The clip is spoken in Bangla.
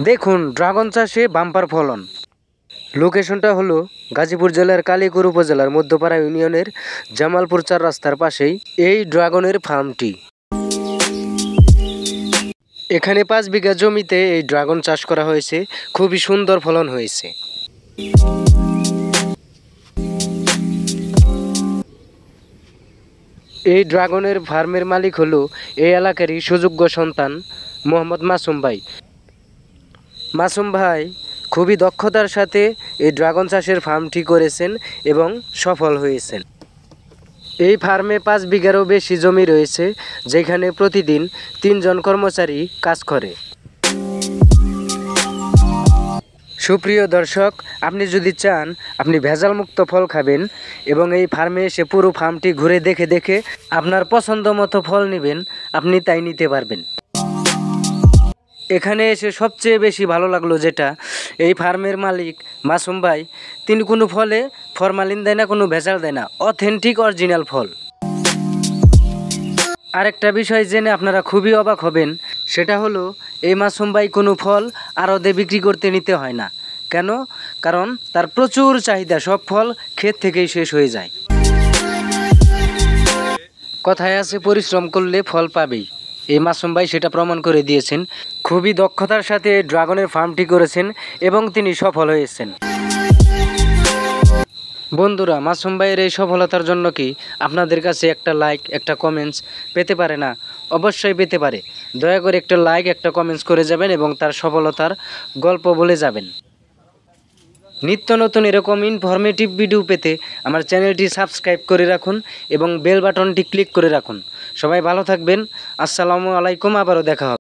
দেখুন ড্রাগন চাষে বাম্পার ফলন। লোকেশনটা হলো গাজীপুর জেলার কালিয়াকৈর উপজেলার মধ্যপাড়া ইউনিয়নের জামালপুর ৪ রাস্তার পাশেই এই ড্রাগনের ফার্মটি। এখানে ৫ বিঘা জমিতে এই ড্রাগন চাষ করা হয়েছে, খুবই সুন্দর ফলন হয়েছে। এই ড্রাগনের ফার্মের মালিক হলো এই এলাকারই সুযোগ্য সন্তান মোহাম্মদ মাসুম ভাই। মাসুম ভাই খুবই দক্ষতার সাথে এই ড্রাগন চাষের ফার্মটি করেছেন এবং সফল হয়েছেন। এই ফার্মে ৫ বিঘারও বেশি জমি রয়েছে, যেখানে প্রতিদিন ৩ জন কর্মচারী কাজ করে। সুপ্রিয় দর্শক, আপনি যদি চান আপনি ভেজালমুক্ত ফল খাবেন এবং এই ফার্মে এসে পুরো ফার্মটি ঘুরে দেখে আপনার পছন্দ মতো ফল নেবেন, আপনি তাই নিতে পারবেন। এখানে এসে সবচেয়ে বেশি ভালো লাগলো যেটা, এই ফার্মের মালিক মাসুম ভাই তিনি কোনো ফলে ফরমালিন দেয় না, কোনো ভেজাল দেয় না, অথেন্টিক অরিজিনাল ফল। আরেকটা বিষয় জেনে আপনারা খুবই অবাক হবেন, সেটা হলো এই মাসুম ভাই কোনো ফল আড়তে বিক্রি করতে নিতে হয় না। কেন? কারণ তার প্রচুর চাহিদা, সব ফল ক্ষেত থেকেই শেষ হয়ে যায়। কথায় আছে পরিশ্রম করলে ফল পাবেই, এই মাসুম ভাই সেটা প্রমাণ করে দিয়েছেন। খুবই দক্ষতার সাথে ড্রাগনের ফার্মটি করেছেন এবং তিনি সফল হয়েছেন। বন্ধুরা, মাসুম ভাইয়ের এই সফলতার জন্য কি আপনাদের কাছে একটা লাইক একটা কমেন্টস পেতে পারে না? অবশ্যই পেতে পারে। দয়া করে একটা লাইক একটা কমেন্টস করে যাবেন এবং তার সফলতার গল্প বলে যাবেন। নিত্য নতুন এরকম ইনফরমেটিভ ভিডিও পেতে আমার চ্যানেলটি সাবস্ক্রাইব করে রাখুন এবং বেল বাটনটি ক্লিক করে রাখুন। সবাই ভালো থাকবেন। আসসালামু আলাইকুম, আবারও দেখা হবে।